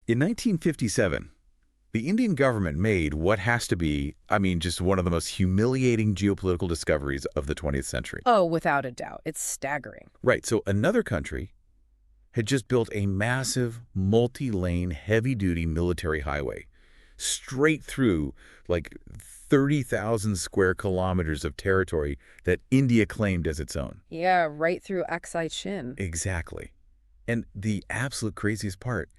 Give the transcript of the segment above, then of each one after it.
In 1957, the Indian government made what has to be, just one of the most humiliating geopolitical discoveries of the 20th century. Oh, without a doubt. It's staggering. Right, so another country had just built a massive, multi-lane, heavy-duty military highway straight through, like, 30,000 square kilometers of territory that India claimed as its own. Yeah, right through Aksai Chin. Exactly. And the absolute craziest part,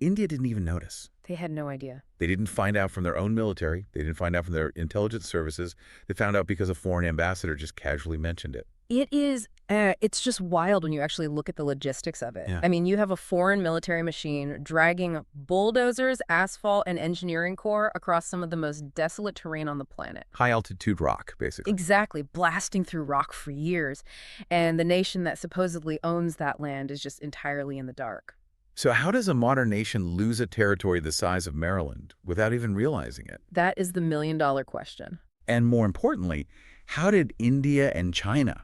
India didn't even notice. They had no idea. They didn't find out from their own military. They didn't find out from their intelligence services. They found out because a foreign ambassador just casually mentioned it. It's just wild when you actually look at the logistics of it. Yeah. I mean, you have a foreign military machine dragging bulldozers, asphalt, and engineering core across some of the most desolate terrain on the planet. High-altitude rock, basically. Exactly, blasting through rock for years. And the nation that supposedly owns that land is just entirely in the dark. So how does a modern nation lose a territory the size of Maryland without even realizing it? That is the million-dollar question. And more importantly, how did India and China,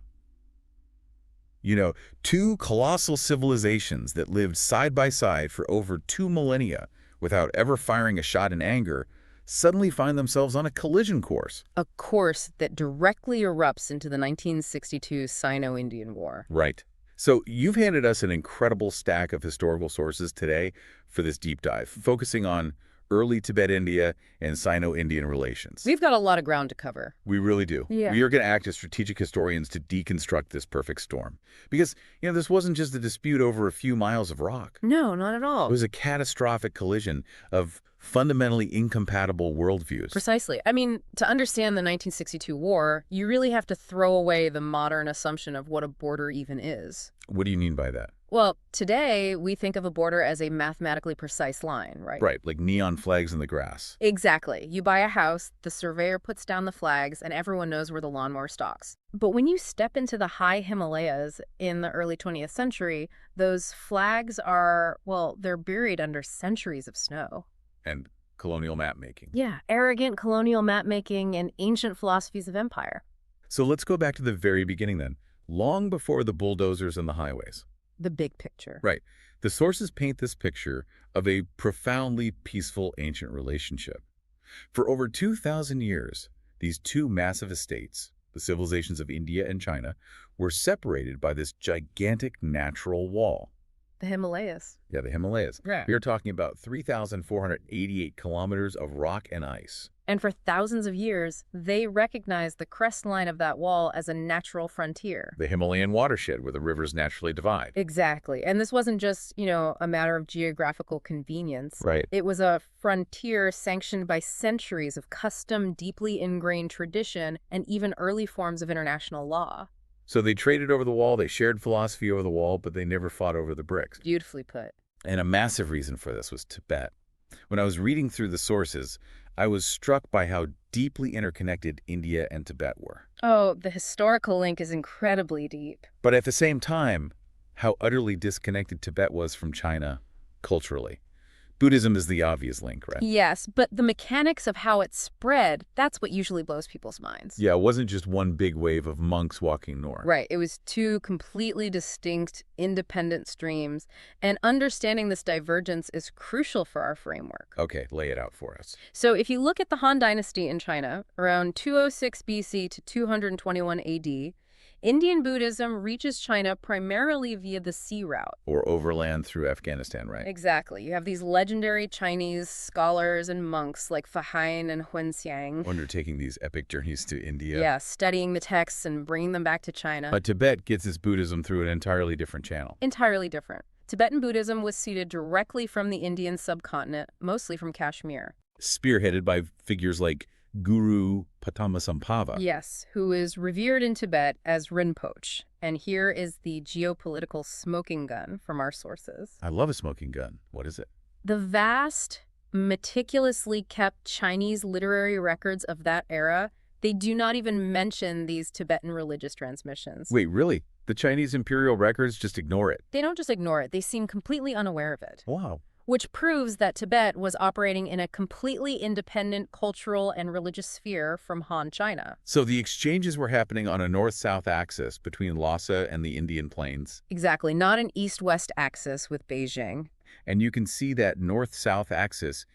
two colossal civilizations that lived side by side for over 2 millennia without ever firing a shot in anger, suddenly find themselves on a collision course? A course that directly erupts into the 1962 Sino-Indian War. Right. So you've handed us an incredible stack of historical sources today for this deep dive, focusing on early Tibet, India, and Sino-Indian relations. We've got a lot of ground to cover. We really do. Yeah. We are going to act as strategic historians to deconstruct this perfect storm. Because, this wasn't just a dispute over a few miles of rock. No, not at all. It was a catastrophic collision of fundamentally incompatible worldviews. Precisely. I mean, to understand the 1962 war, you really have to throw away the modern assumption of what a border even is. What do you mean by that? Well, today we think of a border as a mathematically precise line, right? Right, like neon flags in the grass. Exactly. You buy a house, the surveyor puts down the flags, and everyone knows where the lawnmower stalks. But when you step into the high Himalayas in the early 20th century, those flags are, they're buried under centuries of snow. And colonial map-making. Yeah, arrogant colonial map-making and ancient philosophies of empire. So let's go back to the very beginning then, long before the bulldozers and the highways. The big picture. Right. The sources paint this picture of a profoundly peaceful ancient relationship. For over 2,000 years, these two massive estates, the civilizations of India and China, were separated by this gigantic natural wall. The Himalayas. Yeah, the Himalayas. Yeah. We are talking about 3,488 kilometers of rock and ice. And for thousands of years, they recognized the crest line of that wall as a natural frontier. The Himalayan watershed where the rivers naturally divide. Exactly. And this wasn't just, a matter of geographical convenience. Right. It was a frontier sanctioned by centuries of custom, deeply ingrained tradition, and even early forms of international law. So they traded over the wall, they shared philosophy over the wall, but they never fought over the bricks. Beautifully put. And a massive reason for this was Tibet. When I was reading through the sources, I was struck by how deeply interconnected India and Tibet were. Oh, the historical link is incredibly deep. But at the same time, how utterly disconnected Tibet was from China culturally. Buddhism is the obvious link, right? Yes, but the mechanics of how it spread, that's what usually blows people's minds. Yeah, it wasn't just one big wave of monks walking north. Right. It was two completely distinct, independent streams, and understanding this divergence is crucial for our framework. Okay, lay it out for us. So if you look at the Han Dynasty in China, around 206 BC to 221 AD, Indian Buddhism reaches China primarily via the sea route. Or overland through Afghanistan, right? Exactly. You have these legendary Chinese scholars and monks like Fahain and Huanxiang. Undertaking these epic journeys to India. Yeah, studying the texts and bringing them back to China. But Tibet gets its Buddhism through an entirely different channel. Entirely different. Tibetan Buddhism was seeded directly from the Indian subcontinent, mostly from Kashmir. Spearheaded by figures like Guru Padmasambhava. Yes, who is revered in Tibet as Rinpoche. And here is the geopolitical smoking gun from our sources. I love a smoking gun. What is it? The vast, meticulously kept Chinese literary records of that era, they do not even mention these Tibetan religious transmissions. Wait, really? The Chinese imperial records just ignore it? They don't just ignore it, they seem completely unaware of it. Wow. Which proves that Tibet was operating in a completely independent cultural and religious sphere from Han China. So the exchanges were happening on a north-south axis between Lhasa and the Indian plains. Exactly, not an east-west axis with Beijing. And you can see that north-south axis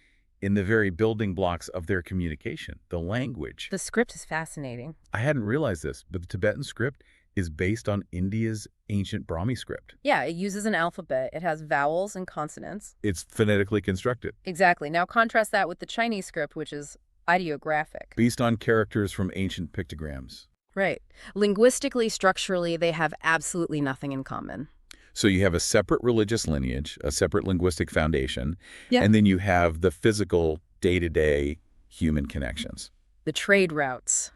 in the very building blocks of their communication, the language. The script is fascinating. I hadn't realized this, but the Tibetan script is based on India's ancient Brahmi script. Yeah, it uses an alphabet. It has vowels and consonants. It's phonetically constructed, Exactly. Now contrast that with the Chinese script, which is ideographic. based on characters from ancient pictograms. Right. Linguistically, structurally, they have absolutely nothing in common. So you have a separate religious lineage, a separate linguistic foundation, Yeah. and then you have the physical, day-to-day human connections. The trade routes.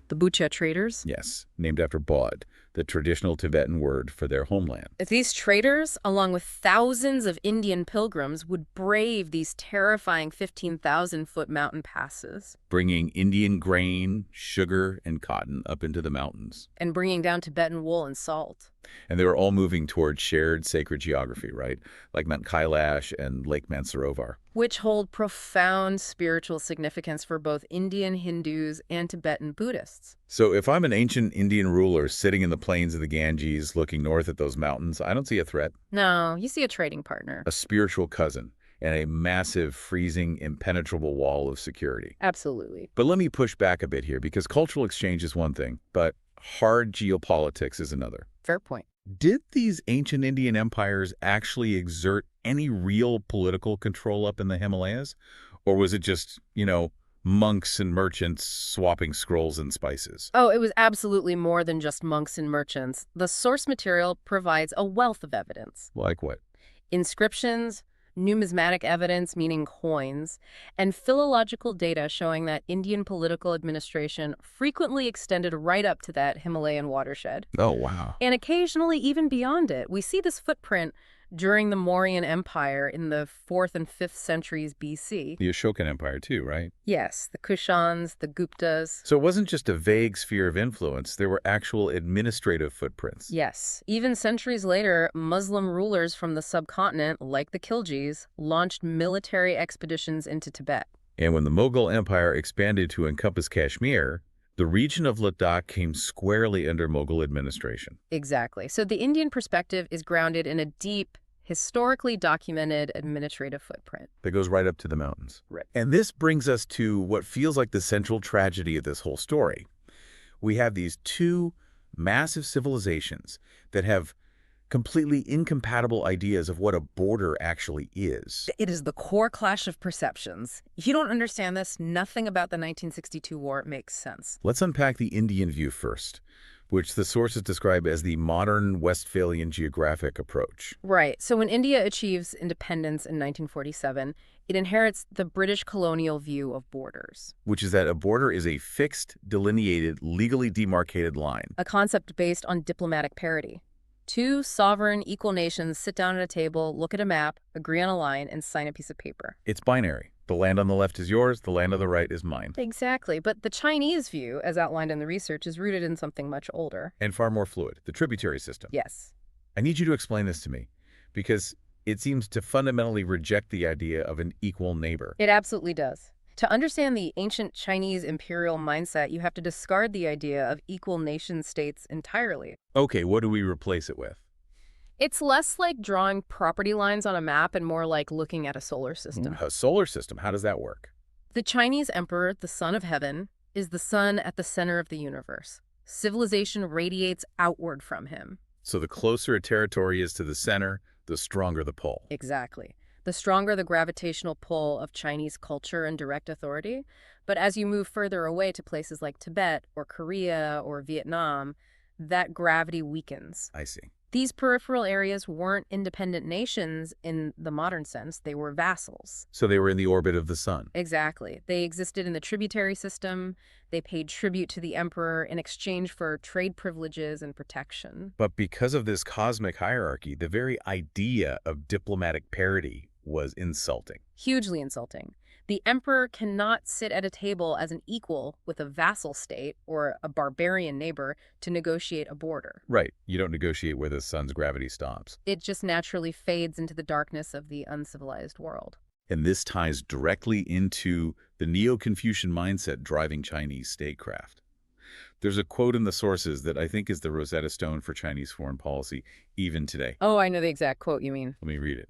The Bucha traders. Yes, named after Bod, the traditional Tibetan word for their homeland. If these traders, along with thousands of Indian pilgrims, would brave these terrifying 15,000-foot mountain passes Bringing Indian grain, sugar, and cotton up into the mountains. and bringing down Tibetan wool and salt. And they were all moving toward shared sacred geography, right? Like Mount Kailash and Lake Mansarovar. Which hold profound spiritual significance for both Indian Hindus and Tibetan Buddhists. So if I'm an ancient Indian ruler sitting in the plains of the Ganges looking north at those mountains, I don't see a threat. No, you see a trading partner. A spiritual cousin and a massive, freezing, impenetrable wall of security. Absolutely. But let me push back a bit here, because cultural exchange is one thing, but hard geopolitics is another. Fair point. Did these ancient Indian empires actually exert any real political control up in the Himalayas? Or was it just, monks and merchants swapping scrolls and spices? Oh, it was absolutely more than just monks and merchants. The source material provides a wealth of evidence. Like what? Inscriptions, numismatic evidence, meaning coins, and philological data showing that Indian political administration frequently extended right up to that Himalayan watershed, Oh, wow. and occasionally even beyond it. We see this footprint during the Mauryan Empire in the 4th and 5th centuries BC. The Ashokan Empire too, right? Yes, the Kushans, the Guptas. So it wasn't just a vague sphere of influence, there were actual administrative footprints. Yes, even centuries later, Muslim rulers from the subcontinent, like the Khiljis, launched military expeditions into Tibet. And when the Mughal Empire expanded to encompass Kashmir, the region of Ladakh came squarely under Mughal administration. Exactly. So the Indian perspective is grounded in a deep, historically documented administrative footprint. That goes right up to the mountains. Right. And this brings us to what feels like the central tragedy of this whole story. We have these two massive civilizations that have completely incompatible ideas of what a border actually is. It is the core clash of perceptions. If you don't understand this, nothing about the 1962 war makes sense. Let's unpack the Indian view first, which the sources describe as the modern Westphalian geographic approach. Right. So when India achieves independence in 1947, it inherits the British colonial view of borders, Which is that a border is a fixed, delineated, legally demarcated line. a concept based on diplomatic parity. Two sovereign, equal nations sit down at a table, look at a map, agree on a line, and sign a piece of paper. It's binary. The land on the left is yours, the land on the right is mine. Exactly. But the Chinese view, as outlined in the research, is rooted in something much older. And far more fluid, the tributary system. Yes. I need you to explain this to me, because it seems to fundamentally reject the idea of an equal neighbor. It absolutely does. To understand the ancient Chinese imperial mindset, you have to discard the idea of equal nation-states entirely. Okay, what do we replace it with? It's less like drawing property lines on a map and more like looking at a solar system. A solar system, how does that work? The Chinese emperor, the son of heaven, is the sun at the center of the universe. Civilization radiates outward from him. So the closer a territory is to the center, the stronger the pull. Exactly. The stronger the gravitational pull of Chinese culture and direct authority. But as you move further away to places like Tibet or Korea or Vietnam, that gravity weakens. I see. These peripheral areas weren't independent nations in the modern sense. They were vassals. So they were in the orbit of the sun. Exactly. They existed in the tributary system. They paid tribute to the emperor in exchange for trade privileges and protection. But because of this cosmic hierarchy, the very idea of diplomatic parity was insulting. Hugely insulting. The emperor cannot sit at a table as an equal with a vassal state or a barbarian neighbor to negotiate a border. Right. You don't negotiate where the sun's gravity stops. It just naturally fades into the darkness of the uncivilized world. And this ties directly into the Neo-Confucian mindset driving Chinese statecraft. There's a quote in the sources that I think is the Rosetta Stone for Chinese foreign policy, even today. Oh, I know the exact quote you mean. Let me read it.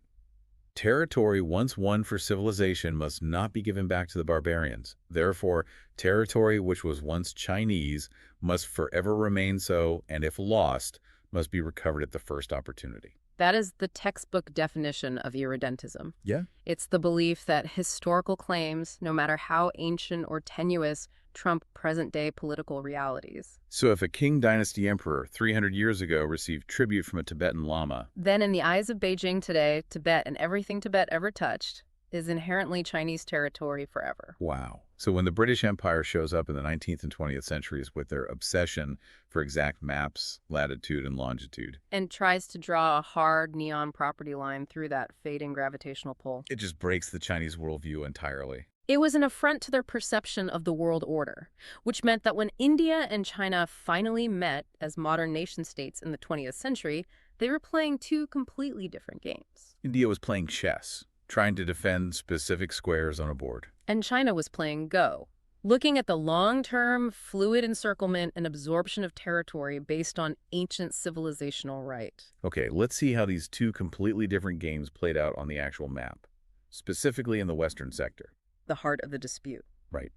Territory once won for civilization must not be given back to the barbarians. Therefore, territory which was once Chinese must forever remain so, and if lost, must be recovered at the first opportunity. That is the textbook definition of irredentism. Yeah. It's the belief that historical claims, no matter how ancient or tenuous, trump present-day political realities. So if a Qing dynasty emperor 300 years ago received tribute from a Tibetan lama, Then in the eyes of Beijing today, Tibet and everything Tibet ever touched is inherently Chinese territory forever. wow. So when the British Empire shows up in the 19th and 20th centuries with their obsession for exact maps, latitude and longitude, And tries to draw a hard neon property line through that fading gravitational pull. it just breaks the Chinese worldview entirely. It was an affront to their perception of the world order, which meant that when India and China finally met as modern nation-states in the 20th century, they were playing two completely different games. India was playing chess, trying to defend specific squares on a board. And China was playing Go, looking at the long-term, fluid encirclement and absorption of territory based on ancient civilizational right. Okay, let's see how these two completely different games played out on the actual map, specifically in the western sector. The heart of the dispute. Right.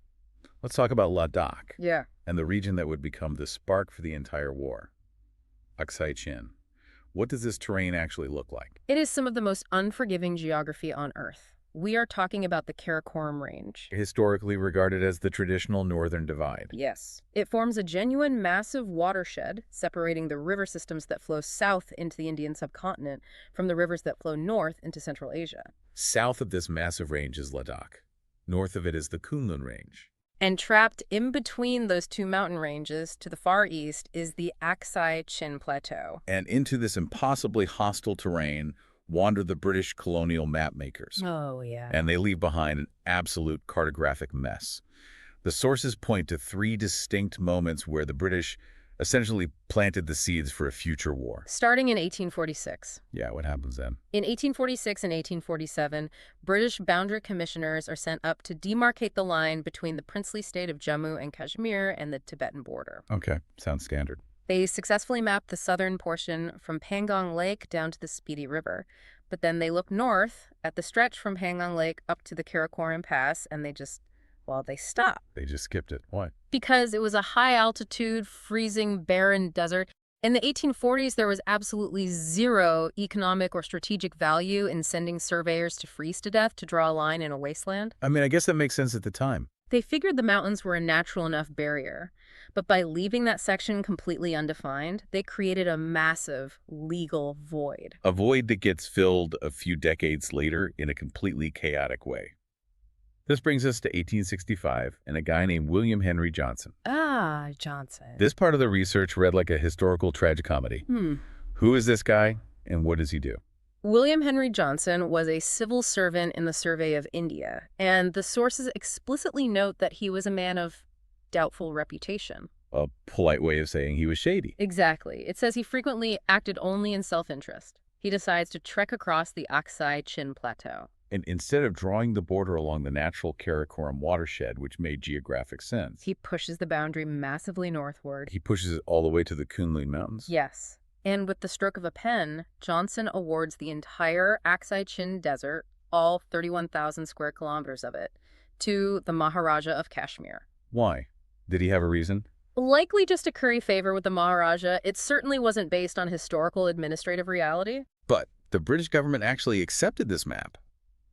Let's talk about Ladakh Yeah. and the region that would become the spark for the entire war. Aksai Chin. What does this terrain actually look like? It is some of the most unforgiving geography on Earth. We are talking about the Karakoram Range. Historically regarded as the traditional northern divide. Yes. It forms a genuine massive watershed separating the river systems that flow south into the Indian subcontinent from the rivers that flow north into Central Asia. South of this massive range is Ladakh. North of it is the Kunlun Range. And trapped in between those two mountain ranges to the far east is the Aksai Chin Plateau. And into this impossibly hostile terrain wander the British colonial map makers. Oh, yeah. And they leave behind an absolute cartographic mess. The sources point to three distinct moments where the British essentially planted the seeds for a future war. Starting in 1846. Yeah, what happens then? In 1846 and 1847, British boundary commissioners are sent up to demarcate the line between the princely state of Jammu and Kashmir and the Tibetan border. Okay, sounds standard. They successfully mapped the southern portion from Pangong Lake down to the Spiti River. But then they look north at the stretch from Pangong Lake up to the Karakoram Pass, and they stop. They just skipped it. Why? Because it was a high-altitude, freezing, barren desert. In the 1840s, there was absolutely zero economic or strategic value in sending surveyors to freeze to death to draw a line in a wasteland. I mean, I guess that makes sense at the time. They figured the mountains were a natural enough barrier. But by leaving that section completely undefined, they created a massive legal void. A void that gets filled a few decades later in a completely chaotic way. This brings us to 1865 and a guy named William Henry Johnson. Ah, Johnson. This part of the research read like a historical tragicomedy. Who is this guy and what does he do? William Henry Johnson was a civil servant in the Survey of India, and the sources explicitly note that he was a man of doubtful reputation. A polite way of saying he was shady. Exactly. It says he frequently acted only in self-interest. He decides to trek across the Aksai Chin Plateau. And instead of drawing the border along the natural Karakoram watershed, which made geographic sense, He pushes the boundary massively northward. he pushes it all the way to the Kunlun Mountains. Yes. And with the stroke of a pen, Johnson awards the entire Aksai Chin Desert, all 31,000 square kilometers of it, to the Maharaja of Kashmir. Why? Did he have a reason? Likely just to curry favor with the Maharaja, it certainly wasn't based on historical administrative reality. But the British government actually accepted this map.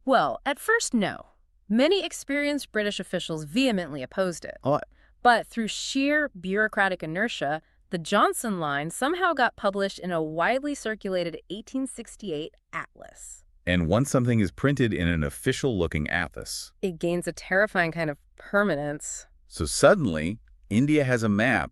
Well, at first, no. Many experienced British officials vehemently opposed it. Oh, But through sheer bureaucratic inertia, the Johnson Line somehow got published in a widely circulated 1868 atlas. and once something is printed in an official-looking atlas, It gains a terrifying kind of permanence. so suddenly India has a map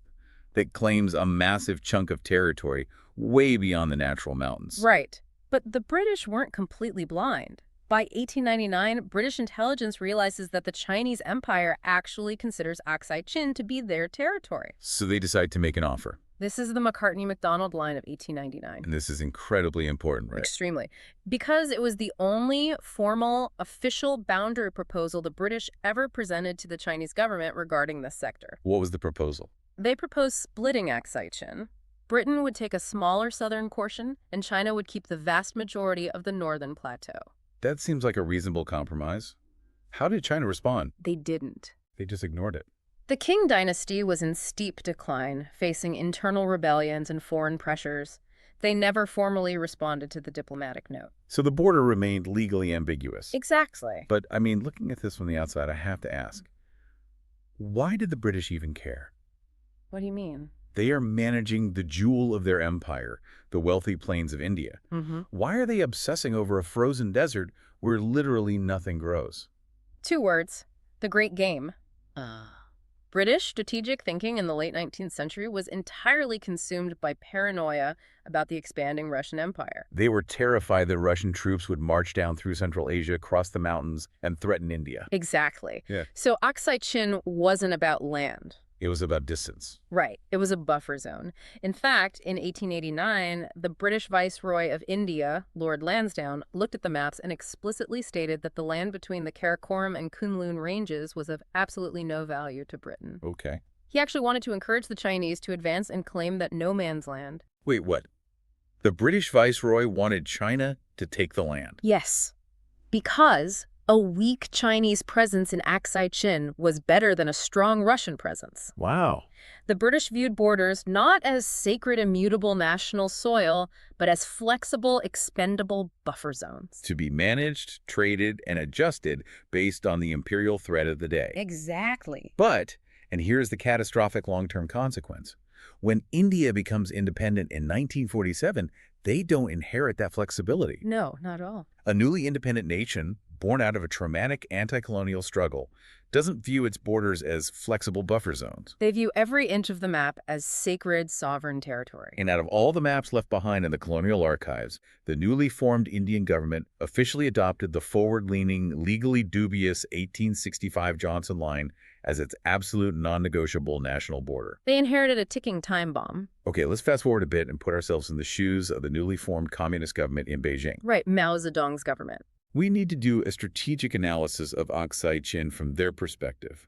that claims a massive chunk of territory way beyond the natural mountains. Right. But the British weren't completely blind. By 1899, British intelligence realizes that the Chinese Empire actually considers Aksai Chin to be their territory. So they decide to make an offer. This is the McCartney-MacDonald line of 1899. And this is incredibly important, right? Extremely. Because it was the only formal, official boundary proposal the British ever presented to the Chinese government regarding this sector. What was the proposal? They proposed splitting Aksai Chin. Britain would take a smaller southern portion, and China would keep the vast majority of the northern plateau. That seems like a reasonable compromise. How did China respond? They didn't. They just ignored it. The Qing dynasty was in steep decline, facing internal rebellions and foreign pressures. They never formally responded to the diplomatic note. So the border remained legally ambiguous. Exactly. But, I mean, looking at this from the outside, I have to ask, why did the British even care? What do you mean? They are managing the jewel of their empire, the wealthy plains of India. Why are they obsessing over a frozen desert where literally nothing grows? 2 words. The Great Game. British strategic thinking in the late 19th century was entirely consumed by paranoia about the expanding Russian Empire. They were terrified that Russian troops would march down through Central Asia, cross the mountains, and threaten India. Exactly. Yeah. So Aksai Chin wasn't about land. It was about distance. Right. It was a buffer zone. In fact, in 1889, the British Viceroy of India, Lord Lansdowne, looked at the maps and explicitly stated that the land between the Karakoram and Kunlun ranges was of absolutely no value to Britain. Okay. He actually wanted to encourage the Chinese to advance and claim that no man's land. Wait, what? The British Viceroy wanted China to take the land? Yes, because a weak Chinese presence in Aksai Chin was better than a strong Russian presence. Wow. The British viewed borders not as sacred, immutable national soil, but as flexible, expendable buffer zones. To be managed, traded, and adjusted based on the imperial threat of the day. Exactly. But, and here's the catastrophic long-term consequence, when India becomes independent in 1947, they don't inherit that flexibility. No, not at all. A newly independent nation, born out of a traumatic anti-colonial struggle, doesn't view its borders as flexible buffer zones. They view every inch of the map as sacred, sovereign territory. And out of all the maps left behind in the colonial archives, the newly formed Indian government officially adopted the forward-leaning, legally dubious 1865 Johnson Line as its absolute non-negotiable national border. They inherited a ticking time bomb. Okay, let's fast forward a bit and put ourselves in the shoes of the newly formed communist government in Beijing. Right, Mao Zedong's government. We need to do a strategic analysis of Aksai Chin from their perspective.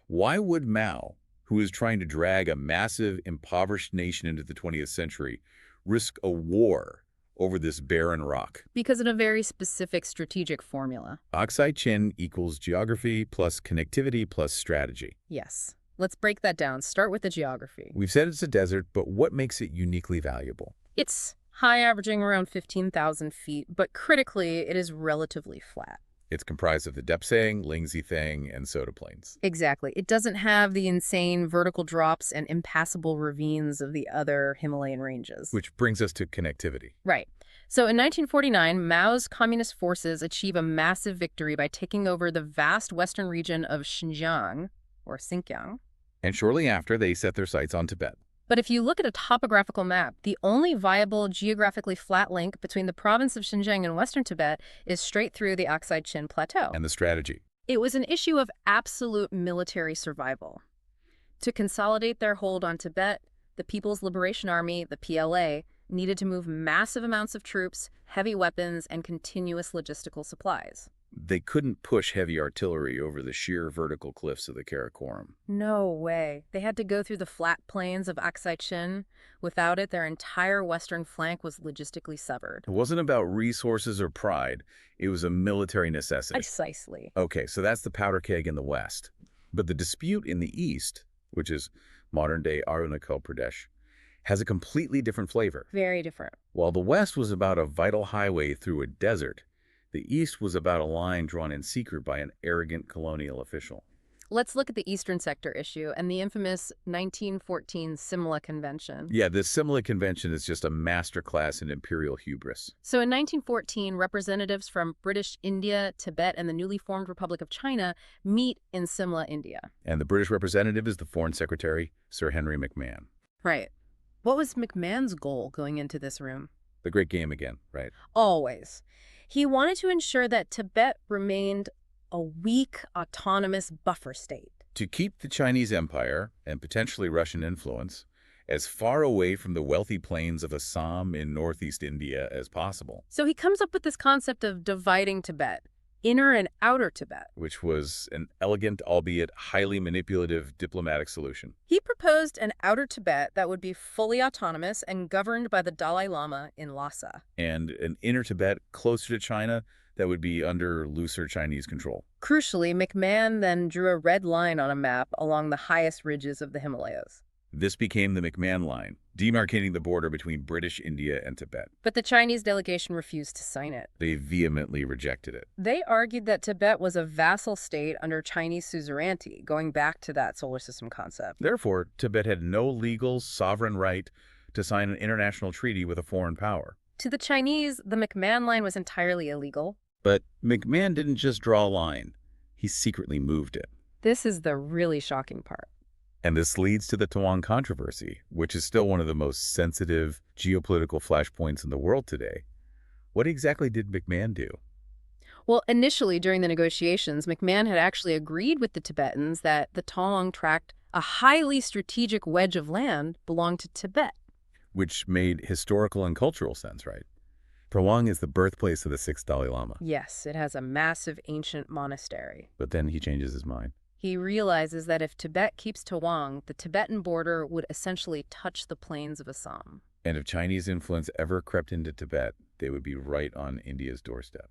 Why would Mao, who is trying to drag a massive, impoverished nation into the 20th century, risk a war over this barren rock? Because of a very specific strategic formula. Aksai Chin equals geography plus connectivity plus strategy. Yes. Let's break that down. Start with the geography. We've said it's a desert, but what makes it uniquely valuable? It's high, averaging around 15,000 feet, but critically, it is relatively flat. It's comprised of the Depsang, Lingzithang, and Soda plains. Exactly. It doesn't have the insane vertical drops and impassable ravines of the other Himalayan ranges. Which brings us to connectivity. Right. So in 1949, Mao's communist forces achieve a massive victory by taking over the vast western region of Xinjiang, or Xinjiang. And shortly after, they set their sights on Tibet. But if you look at a topographical map, the only viable geographically flat link between the province of Xinjiang and western Tibet is straight through the Aksai Chin Plateau. And the strategy. It was an issue of absolute military survival. To consolidate their hold on Tibet, the People's Liberation Army, the PLA, needed to move massive amounts of troops, heavy weapons, and continuous logistical supplies. They couldn't push heavy artillery over the sheer vertical cliffs of the Karakoram. No way. They had to go through the flat plains of Aksai Chin. Without it, their entire western flank was logistically severed. It wasn't about resources or pride. It was a military necessity. Precisely. Okay, so that's the powder keg in the west. But the dispute in the east, which is modern-day Arunachal Pradesh, has a completely different flavor. Very different. While the west was about a vital highway through a desert, the east was about a line drawn in secret by an arrogant colonial official. Let's look at the Eastern Sector issue and the infamous 1914 Simla Convention. Yeah, this Simla Convention is just a masterclass in imperial hubris. So in 1914, representatives from British India, Tibet, and the newly formed Republic of China meet in Simla, India. And the British representative is the Foreign Secretary, Sir Henry McMahon. Right. What was McMahon's goal going into this room? The Great Game again, right? Always. He wanted to ensure that Tibet remained a weak, autonomous buffer state. To keep the Chinese Empire, and potentially Russian influence, as far away from the wealthy plains of Assam in northeast India as possible. So he comes up with this concept of dividing Tibet, inner and outer Tibet. Which was an elegant, albeit highly manipulative, diplomatic solution. He proposed an outer Tibet that would be fully autonomous and governed by the Dalai Lama in Lhasa. And an inner Tibet closer to China that would be under looser Chinese control. Crucially, McMahon then drew a red line on a map along the highest ridges of the Himalayas. This became the McMahon Line, demarcating the border between British India and Tibet. But the Chinese delegation refused to sign it. They vehemently rejected it. They argued that Tibet was a vassal state under Chinese suzerainty, going back to that solar system concept. Therefore, Tibet had no legal, sovereign right to sign an international treaty with a foreign power. To the Chinese, the McMahon Line was entirely illegal. But McMahon didn't just draw a line. He secretly moved it. This is the really shocking part. And this leads to the Tawang controversy, which is still one of the most sensitive geopolitical flashpoints in the world today. What exactly did McMahon do? Well, initially during the negotiations, McMahon had actually agreed with the Tibetans that the Tawang tract, a highly strategic wedge of land, belonged to Tibet. Which made historical and cultural sense, right? Tawang is the birthplace of the sixth Dalai Lama. Yes, it has a massive ancient monastery. But then he changes his mind. He realizes that if Tibet keeps Tawang, the Tibetan border would essentially touch the plains of Assam. And if Chinese influence ever crept into Tibet, they would be right on India's doorstep.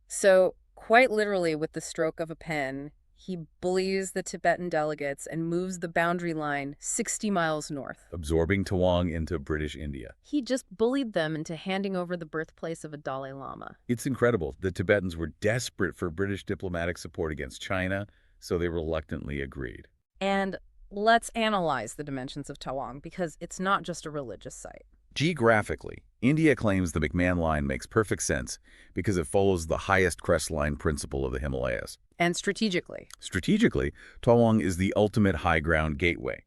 So, quite literally with the stroke of a pen, he bullies the Tibetan delegates and moves the boundary line 60 miles north. Absorbing Tawang into British India. He just bullied them into handing over the birthplace of a Dalai Lama. It's incredible. The Tibetans were desperate for British diplomatic support against China, so they reluctantly agreed. And let's analyze the dimensions of Tawang, because it's not just a religious site. Geographically, India claims the McMahon Line makes perfect sense because it follows the highest crest line principle of the Himalayas. And strategically. Strategically, Tawang is the ultimate high ground gateway.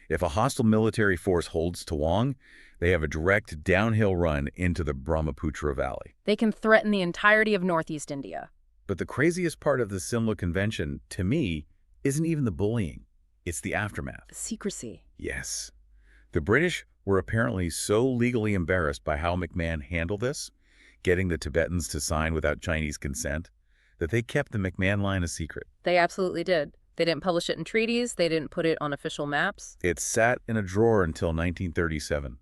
If a hostile military force holds Tawang, they have a direct downhill run into the Brahmaputra Valley. They can threaten the entirety of Northeast India. But the craziest part of the Simla Convention, to me, isn't even the bullying. It's the aftermath. Secrecy. Yes. The British were apparently so legally embarrassed by how McMahon handled this, getting the Tibetans to sign without Chinese consent, that they kept the McMahon Line a secret. They absolutely did. They didn't publish it in treaties. They didn't put it on official maps. It sat in a drawer until 1937,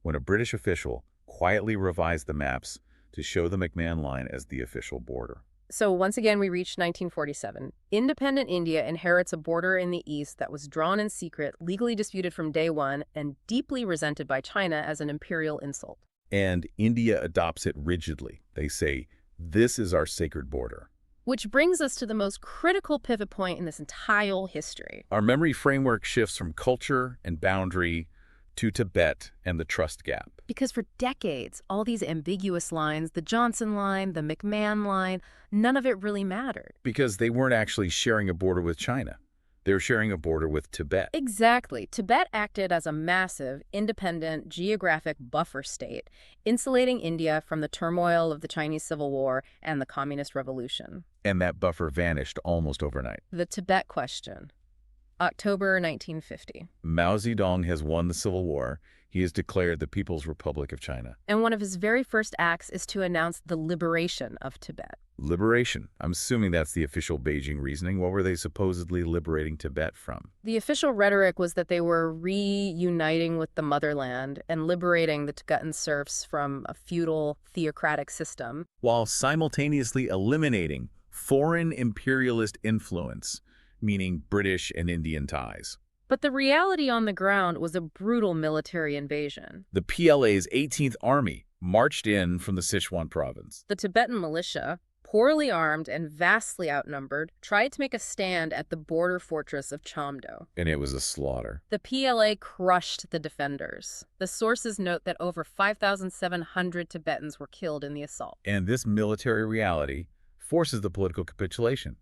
when a British official quietly revised the maps to show the McMahon Line as the official border. So once again, we reached 1947. Independent India inherits a border in the east that was drawn in secret, legally disputed from day one, and deeply resented by China as an imperial insult. And India adopts it rigidly. They say, this is our sacred border. Which brings us to the most critical pivot point in this entire history. Our memory framework shifts from culture and boundary to Tibet and the trust gap. Because for decades, all these ambiguous lines, the Johnson line, the McMahon line, none of it really mattered. Because they weren't actually sharing a border with China. They were sharing a border with Tibet. Exactly. Tibet acted as a massive, independent, geographic buffer state, insulating India from the turmoil of the Chinese Civil War and the Communist Revolution. And that buffer vanished almost overnight. The Tibet question. October 1950. Mao Zedong has won the Civil War. He has declared the People's Republic of China. And one of his very first acts is to announce the liberation of Tibet. Liberation. I'm assuming that's the official Beijing reasoning. What were they supposedly liberating Tibet from? The official rhetoric was that they were reuniting with the motherland and liberating the Tibetan serfs from a feudal, theocratic system, while simultaneously eliminating foreign imperialist influence, meaning British and Indian ties. But the reality on the ground was a brutal military invasion. The PLA's 18th Army marched in from the Sichuan province. The Tibetan militia, poorly armed and vastly outnumbered, tried to make a stand at the border fortress of Chamdo. And it was a slaughter. The PLA crushed the defenders. The sources note that over 5,700 Tibetans were killed in the assault. And this military reality forces the political capitulation.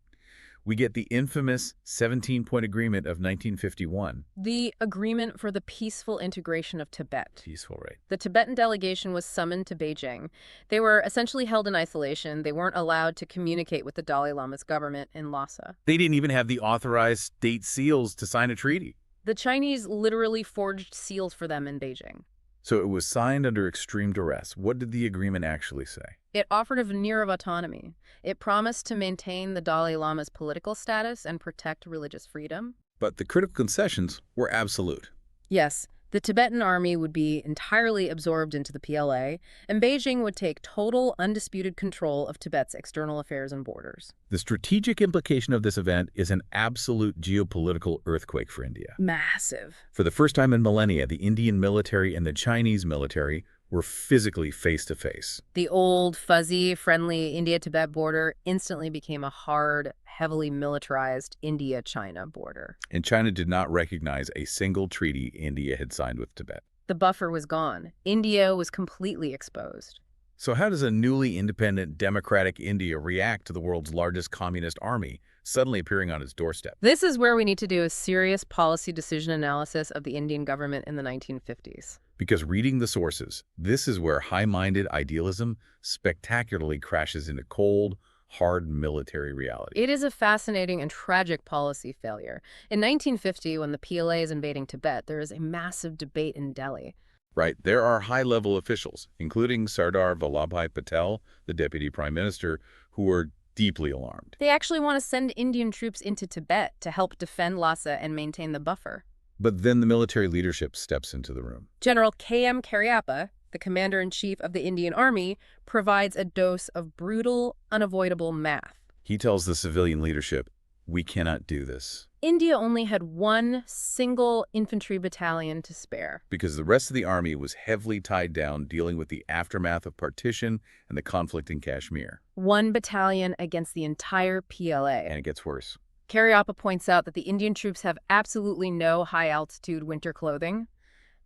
We get the infamous 17-point agreement of 1951. The agreement for the peaceful integration of Tibet. Peaceful, right? The Tibetan delegation was summoned to Beijing. They were essentially held in isolation. They weren't allowed to communicate with the Dalai Lama's government in Lhasa. They didn't even have the authorized state seals to sign a treaty. The Chinese literally forged seals for them in Beijing. So it was signed under extreme duress. What did the agreement actually say? It offered a veneer of autonomy. It promised to maintain the Dalai Lama's political status and protect religious freedom. But the critical concessions were absolute. Yes, The Tibetan army would be entirely absorbed into the PLA, and Beijing would take total, undisputed control of Tibet's external affairs and borders. The strategic implication of this event is an absolute geopolitical earthquake for India. Massive. For the first time in millennia, the Indian military and the Chinese military were physically face-to-face. The old, fuzzy, friendly India-Tibet border instantly became a hard, heavily militarized India-China border. And China did not recognize a single treaty India had signed with Tibet. The buffer was gone. India was completely exposed. So how does a newly independent, democratic India react to the world's largest communist army suddenly appearing on its doorstep? This is where we need to do a serious policy decision analysis of the Indian government in the 1950s. Because reading the sources, this is where high-minded idealism spectacularly crashes into cold, hard military reality. It is a fascinating and tragic policy failure. In 1950, when the PLA is invading Tibet, there is a massive debate in Delhi. Right, there are high-level officials, including Sardar Vallabhbhai Patel, the deputy prime minister, who are deeply alarmed. They actually want to send Indian troops into Tibet to help defend Lhasa and maintain the buffer. But then the military leadership steps into the room. General K.M. Cariappa, the commander-in-chief of the Indian Army, provides a dose of brutal, unavoidable math. He tells the civilian leadership, "We cannot do this." India only had one single infantry battalion to spare. Because the rest of the army was heavily tied down dealing with the aftermath of partition and the conflict in Kashmir. One battalion against the entire PLA. And it gets worse. Cariappa points out that the Indian troops have absolutely no high-altitude winter clothing.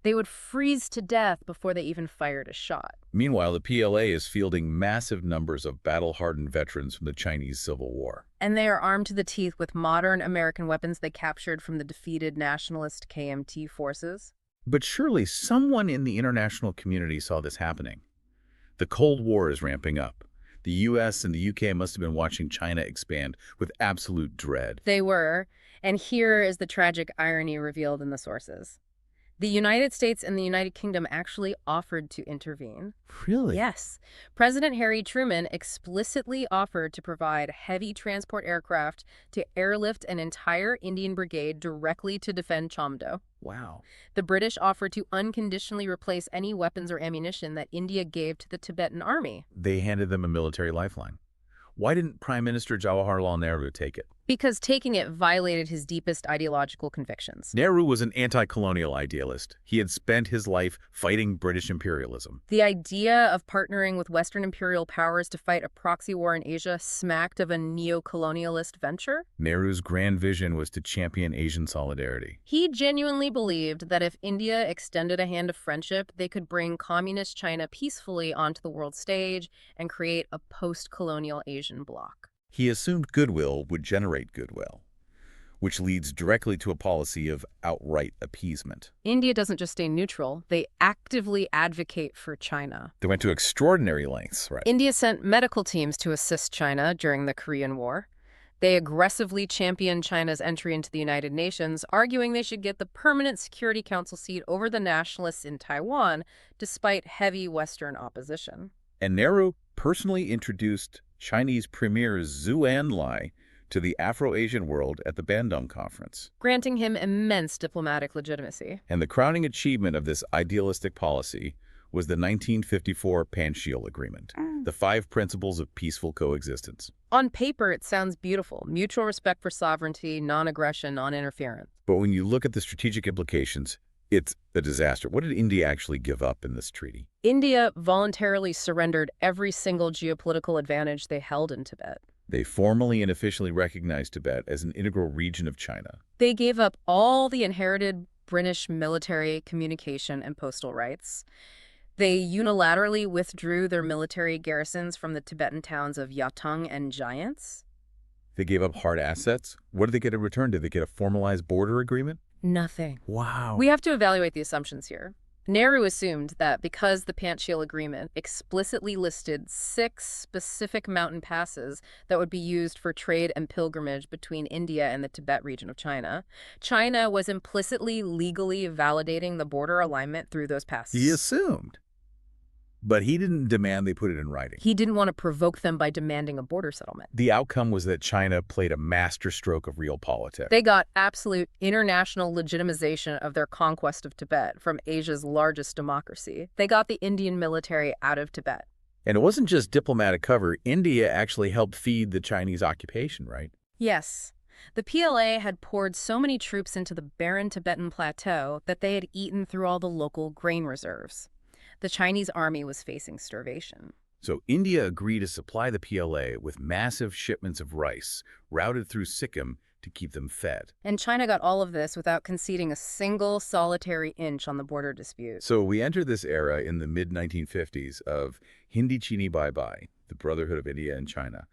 They would freeze to death before they even fired a shot. Meanwhile, the PLA is fielding massive numbers of battle-hardened veterans from the Chinese Civil War. And they are armed to the teeth with modern American weapons they captured from the defeated nationalist KMT forces. But surely someone in the international community saw this happening. The Cold War is ramping up. The US and the UK must have been watching China expand with absolute dread. They were, and here is the tragic irony revealed in the sources. The United States and the United Kingdom actually offered to intervene. Really? Yes. President Harry Truman explicitly offered to provide heavy transport aircraft to airlift an entire Indian brigade directly to defend Chamdo. Wow. The British offered to unconditionally replace any weapons or ammunition that India gave to the Tibetan army. They handed them a military lifeline. Why didn't Prime Minister Jawaharlal Nehru take it? Because taking it violated his deepest ideological convictions. Nehru was an anti-colonial idealist. He had spent his life fighting British imperialism. The idea of partnering with Western imperial powers to fight a proxy war in Asia smacked of a neo-colonialist venture. Nehru's grand vision was to champion Asian solidarity. He genuinely believed that if India extended a hand of friendship, they could bring communist China peacefully onto the world stage and create a post-colonial Asian bloc. He assumed goodwill would generate goodwill, which leads directly to a policy of outright appeasement. India doesn't just stay neutral, they actively advocate for China. They went to extraordinary lengths, right? India sent medical teams to assist China during the Korean War. They aggressively championed China's entry into the United Nations, arguing they should get the permanent Security Council seat over the nationalists in Taiwan, despite heavy Western opposition. And Nehru personally introduced Chinese Premier Zhou Enlai to the Afro-Asian world at the Bandung Conference, granting him immense diplomatic legitimacy. And the crowning achievement of this idealistic policy was the 1954 Panchsheel Agreement, the 5 principles of peaceful coexistence. On paper, it sounds beautiful. Mutual respect for sovereignty, non-aggression, non-interference. But when you look at the strategic implications, it's a disaster. What did India actually give up in this treaty? India voluntarily surrendered every single geopolitical advantage they held in Tibet. They formally and officially recognized Tibet as an integral region of China. They gave up all the inherited British military, communication, and postal rights. They unilaterally withdrew their military garrisons from the Tibetan towns of Yatung and Giants. They gave up hard assets. What did they get in return? Did they get a formalized border agreement? Nothing. Wow. We have to evaluate the assumptions here. Nehru assumed that because the Panchsheel Agreement explicitly listed 6 specific mountain passes that would be used for trade and pilgrimage between India and the Tibet region of China, China was implicitly legally validating the border alignment through those passes. He assumed. But he didn't demand they put it in writing. He didn't want to provoke them by demanding a border settlement. The outcome was that China played a masterstroke of realpolitik. They got absolute international legitimization of their conquest of Tibet from Asia's largest democracy. They got the Indian military out of Tibet. And it wasn't just diplomatic cover. India actually helped feed the Chinese occupation, right? Yes. The PLA had poured so many troops into the barren Tibetan plateau that they had eaten through all the local grain reserves. The Chinese army was facing starvation. So India agreed to supply the PLA with massive shipments of rice routed through Sikkim to keep them fed. And China got all of this without conceding a single solitary inch on the border dispute. So we enter this era in the mid-1950s of Hindi Chini Bye-Bye, the brotherhood of India and China.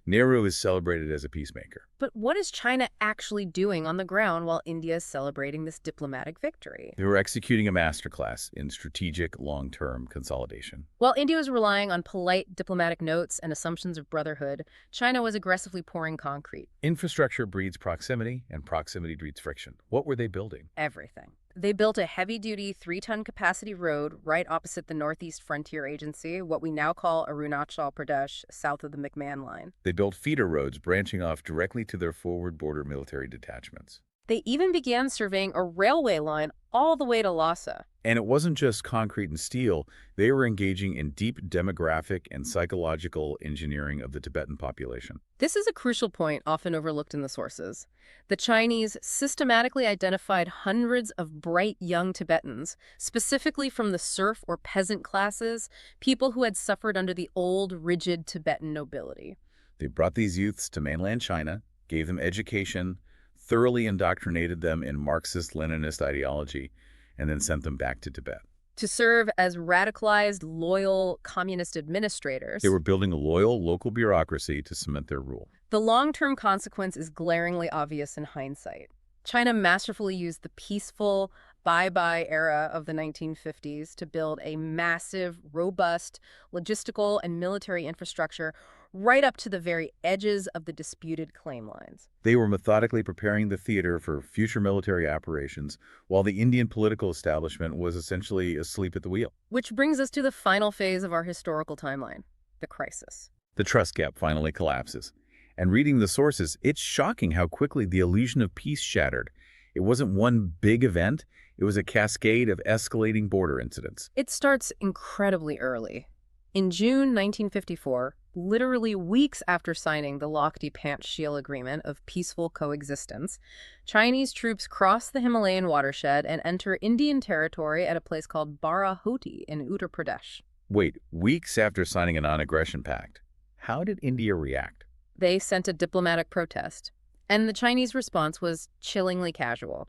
Nehru is celebrated as a peacemaker. But what is China actually doing on the ground while India is celebrating this diplomatic victory? They were executing a masterclass in strategic long-term consolidation. While India was relying on polite diplomatic notes and assumptions of brotherhood, China was aggressively pouring concrete. Infrastructure breeds proximity, and proximity breeds friction. What were they building? Everything. They built a heavy-duty 3-ton capacity road right opposite the Northeast Frontier Agency, what we now call Arunachal Pradesh, south of the McMahon Line. They built feeder roads branching off directly to their forward border military detachments. They even began surveying a railway line all the way to Lhasa. And it wasn't just concrete and steel. They were engaging in deep demographic and psychological engineering of the Tibetan population. This is a crucial point often overlooked in the sources. The Chinese systematically identified hundreds of bright young Tibetans, specifically from the serf or peasant classes, people who had suffered under the old, rigid Tibetan nobility. They brought these youths to mainland China, gave them education, thoroughly indoctrinated them in Marxist-Leninist ideology, and then sent them back to Tibet. To serve as radicalized, loyal communist administrators. They were building a loyal local bureaucracy to cement their rule. The long-term consequence is glaringly obvious in hindsight. China masterfully used the peaceful bye-bye era of the 1950s to build a massive, robust logistical and military infrastructure right up to the very edges of the disputed claim lines. They were methodically preparing the theater for future military operations, while the Indian political establishment was essentially asleep at the wheel. Which brings us to the final phase of our historical timeline, the crisis. The trust gap finally collapses. And reading the sources, it's shocking how quickly the illusion of peace shattered. It wasn't one big event. It was a cascade of escalating border incidents. It starts incredibly early. In June 1954, literally weeks after signing the Lakhti-Panchsheel Agreement of peaceful coexistence, Chinese troops cross the Himalayan watershed and enter Indian territory at a place called Barahoti in Uttar Pradesh. Wait, weeks after signing a non-aggression pact, how did India react? They sent a diplomatic protest, and the Chinese response was chillingly casual.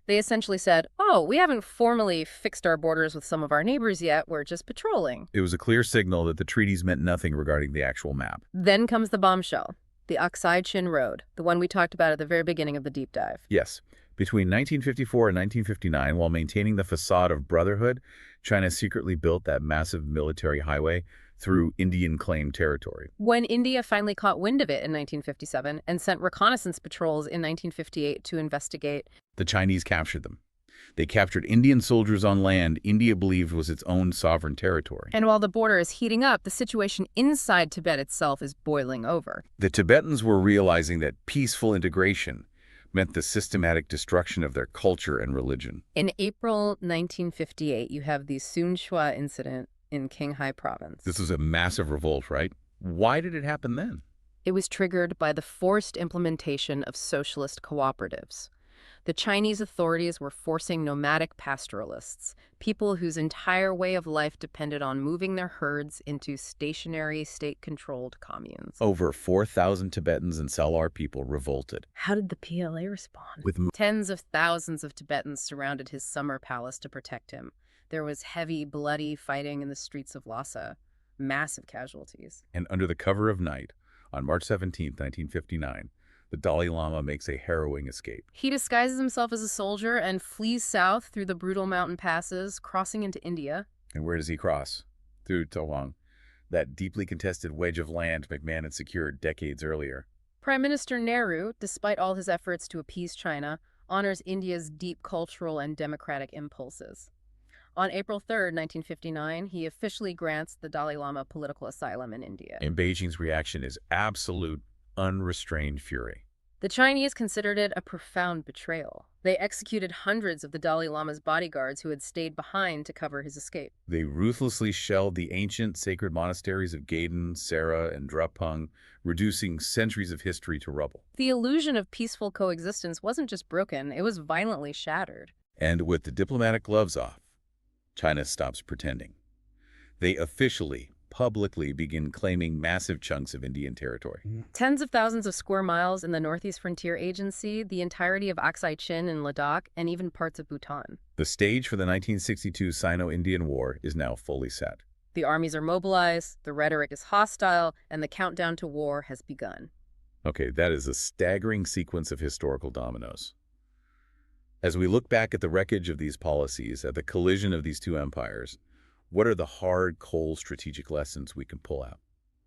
They essentially said, oh, we haven't formally fixed our borders with some of our neighbors yet, we're just patrolling. It was a clear signal that the treaties meant nothing regarding the actual map. Then comes the bombshell, the Aksai Chin Road, the one we talked about at the very beginning of the deep dive. Yes. Between 1954 and 1959, while maintaining the facade of brotherhood, China secretly built that massive military highway through Indian-claimed territory. When India finally caught wind of it in 1957 and sent reconnaissance patrols in 1958 to investigate, the Chinese captured them. They captured Indian soldiers on land India believed was its own sovereign territory. And while the border is heating up, the situation inside Tibet itself is boiling over. The Tibetans were realizing that peaceful integration meant the systematic destruction of their culture and religion. In April 1958, you have the Sunshwa incident in Qinghai province. This was a massive revolt, right? Why did it happen then? It was triggered by the forced implementation of socialist cooperatives. The Chinese authorities were forcing nomadic pastoralists, people whose entire way of life depended on moving their herds into stationary, state-controlled communes. Over 4,000 Tibetans and Salar people revolted. How did the PLA respond? With tens of thousands of Tibetans surrounded his summer palace to protect him. There was heavy, bloody fighting in the streets of Lhasa. Massive casualties. And under the cover of night, on March 17, 1959, the Dalai Lama makes a harrowing escape. He disguises himself as a soldier and flees south through the brutal mountain passes, crossing into India. And where does he cross? Through Tawang, that deeply contested wedge of land McMahon had secured decades earlier. Prime Minister Nehru, despite all his efforts to appease China, honors India's deep cultural and democratic impulses. On April 3rd, 1959, he officially grants the Dalai Lama political asylum in India. And Beijing's reaction is absolute, unrestrained fury. The Chinese considered it a profound betrayal. They executed hundreds of the Dalai Lama's bodyguards who had stayed behind to cover his escape. They ruthlessly shelled the ancient sacred monasteries of Gaden, Sera, and Drepung, reducing centuries of history to rubble. The illusion of peaceful coexistence wasn't just broken, it was violently shattered. And with the diplomatic gloves off, China stops pretending. They officially, publicly begin claiming massive chunks of Indian territory. Tens of thousands of square miles in the Northeast Frontier Agency, the entirety of Aksai Chin in Ladakh, and even parts of Bhutan. The stage for the 1962 Sino-Indian War is now fully set. The armies are mobilized, the rhetoric is hostile, and the countdown to war has begun. Okay, that is a staggering sequence of historical dominoes. As we look back at the wreckage of these policies, at the collision of these two empires, what are the hard, cold strategic lessons we can pull out?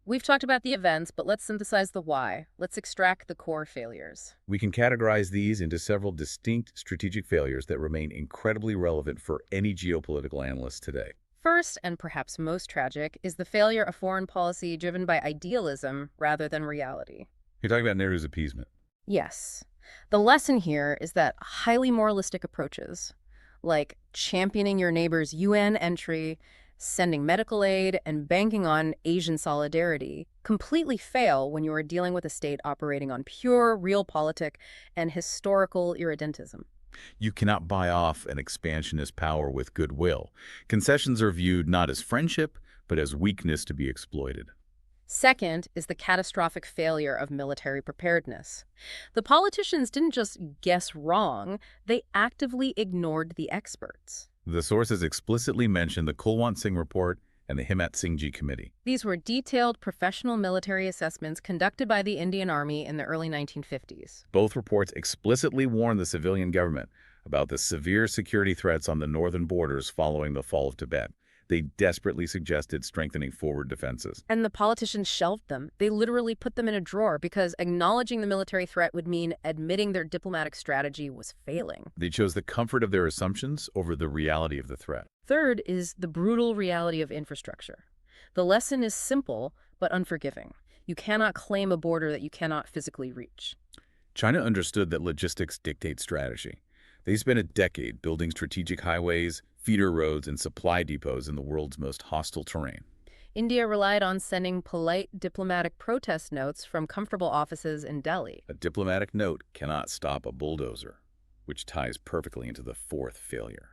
We've talked about the events, but let's synthesize the why. Let's extract the core failures. We can categorize these into several distinct strategic failures that remain incredibly relevant for any geopolitical analyst today. First, and perhaps most tragic, is the failure of foreign policy driven by idealism rather than reality. You're talking about Nehru's appeasement. Yes. The lesson here is that highly moralistic approaches, like championing your neighbor's UN entry, sending medical aid, and banking on Asian solidarity, completely fail when you are dealing with a state operating on pure realpolitik and historical irredentism. You cannot buy off an expansionist power with goodwill. Concessions are viewed not as friendship, but as weakness to be exploited. Second is the catastrophic failure of military preparedness. The politicians didn't just guess wrong, they actively ignored the experts. The sources explicitly mention the Kulwant Singh Report and the Himmat Singhji Committee. These were detailed professional military assessments conducted by the Indian Army in the early 1950s. Both reports explicitly warned the civilian government about the severe security threats on the northern borders following the fall of Tibet. They desperately suggested strengthening forward defenses. And the politicians shelved them. They literally put them in a drawer because acknowledging the military threat would mean admitting their diplomatic strategy was failing. They chose the comfort of their assumptions over the reality of the threat. Third is the brutal reality of infrastructure. The lesson is simple but unforgiving. You cannot claim a border that you cannot physically reach. China understood that logistics dictate strategy. They spent a decade building strategic highways, feeder roads, and supply depots in the world's most hostile terrain. India relied on sending polite diplomatic protest notes from comfortable offices in Delhi. A diplomatic note cannot stop a bulldozer, which ties perfectly into the fourth failure: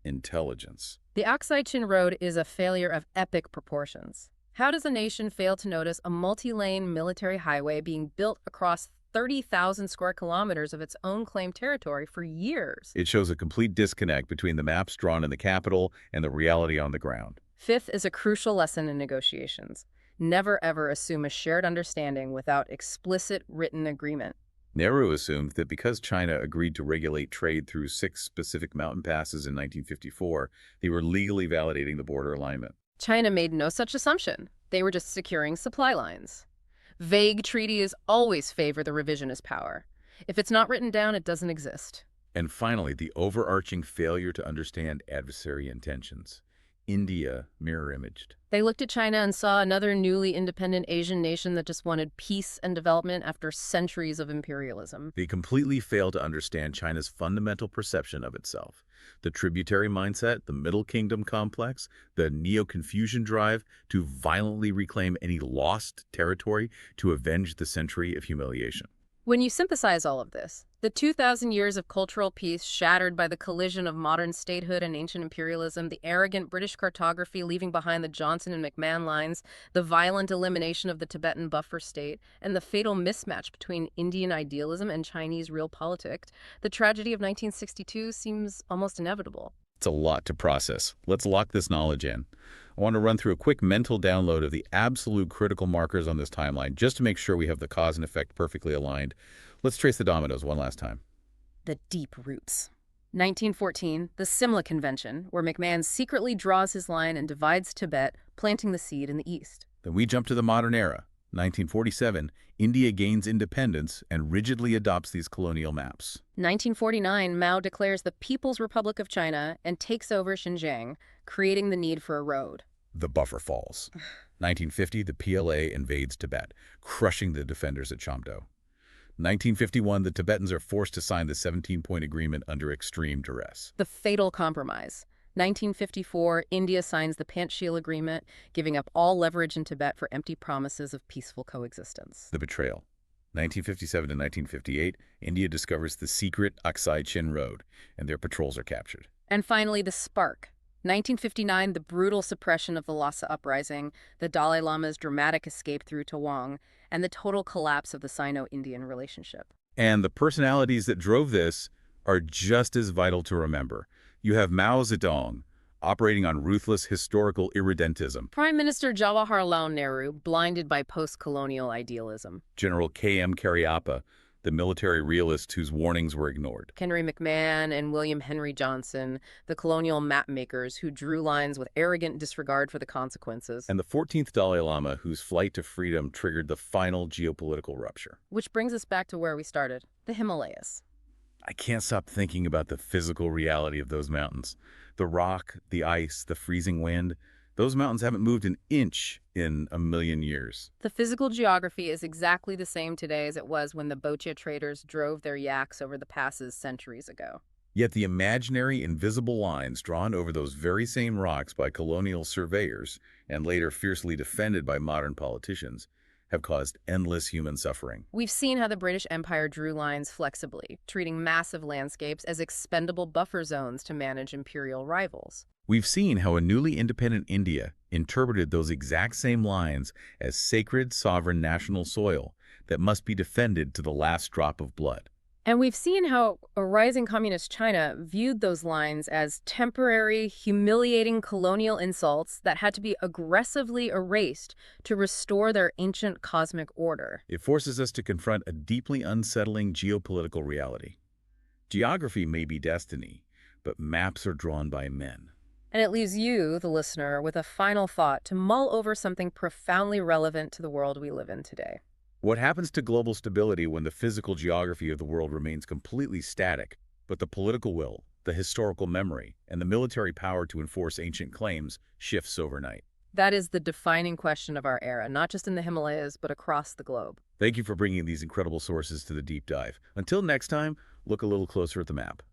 intelligence. The Aksai Chin Road is a failure of epic proportions. How does a nation fail to notice a multi-lane military highway being built across 30,000 square kilometers of its own claimed territory for years? It shows a complete disconnect between the maps drawn in the capital and the reality on the ground. Fifth is a crucial lesson in negotiations. Never ever assume a shared understanding without explicit written agreement. Nehru assumed that because China agreed to regulate trade through 6 specific mountain passes in 1954, they were legally validating the border alignment. China made no such assumption. They were just securing supply lines. Vague treaties always favor the revisionist power. If it's not written down, it doesn't exist. And finally, the overarching failure to understand adversary intentions. India mirror-imaged. They looked at China and saw another newly independent Asian nation that just wanted peace and development after centuries of imperialism. They completely failed to understand China's fundamental perception of itself. The tributary mindset, the Middle Kingdom complex, the Neo-Confucian drive to violently reclaim any lost territory to avenge the century of humiliation. When you synthesize all of this, the 2,000 years of cultural peace shattered by the collision of modern statehood and ancient imperialism, the arrogant British cartography leaving behind the Johnson and McMahon lines, the violent elimination of the Tibetan buffer state, and the fatal mismatch between Indian idealism and Chinese realpolitik, the tragedy of 1962 seems almost inevitable. It's a lot to process. Let's lock this knowledge in. I want to run through a quick mental download of the absolute critical markers on this timeline just to make sure we have the cause and effect perfectly aligned. Let's trace the dominoes one last time. The deep roots. 1914, the Simla Convention, where McMahon secretly draws his line and divides Tibet, planting the seed in the east. Then we jump to the modern era, 1947, India gains independence and rigidly adopts these colonial maps. 1949, Mao declares the People's Republic of China and takes over Xinjiang, creating the need for a road. The buffer falls. 1950, the PLA invades Tibet, crushing the defenders at Chamdo. 1951, the Tibetans are forced to sign the 17-point agreement under extreme duress. The fatal compromise. 1954, India signs the Panchsheel Agreement, giving up all leverage in Tibet for empty promises of peaceful coexistence. The betrayal. 1957 to 1958, India discovers the secret Aksai Chin Road, and their patrols are captured. And finally, the spark. 1959, the brutal suppression of the Lhasa uprising, the Dalai Lama's dramatic escape through Tawang, and the total collapse of the Sino-Indian relationship. And the personalities that drove this are just as vital to remember. You have Mao Zedong, operating on ruthless historical irredentism. Prime Minister Jawaharlal Nehru, blinded by post-colonial idealism. General K.M. Cariappa, the military realist whose warnings were ignored. Henry McMahon and William Henry Johnson, the colonial mapmakers who drew lines with arrogant disregard for the consequences. And the 14th Dalai Lama, whose flight to freedom triggered the final geopolitical rupture. Which brings us back to where we started, the Himalayas. I can't stop thinking about the physical reality of those mountains. The rock, the ice, the freezing wind. Those mountains haven't moved an inch in a million years. The physical geography is exactly the same today as it was when the Boche traders drove their yaks over the passes centuries ago. Yet the imaginary, invisible lines drawn over those very same rocks by colonial surveyors and later fiercely defended by modern politicians have caused endless human suffering. We've seen how the British Empire drew lines flexibly, treating massive landscapes as expendable buffer zones to manage imperial rivals. We've seen how a newly independent India interpreted those exact same lines as sacred, sovereign national soil that must be defended to the last drop of blood. And we've seen how a rising communist China viewed those lines as temporary, humiliating colonial insults that had to be aggressively erased to restore their ancient cosmic order. It forces us to confront a deeply unsettling geopolitical reality. Geography may be destiny, but maps are drawn by men. And it leaves you, the listener, with a final thought to mull over something profoundly relevant to the world we live in today. What happens to global stability when the physical geography of the world remains completely static, but the political will, the historical memory, and the military power to enforce ancient claims shifts overnight? That is the defining question of our era, not just in the Himalayas, but across the globe. Thank you for bringing these incredible sources to the deep dive. Until next time, look a little closer at the map.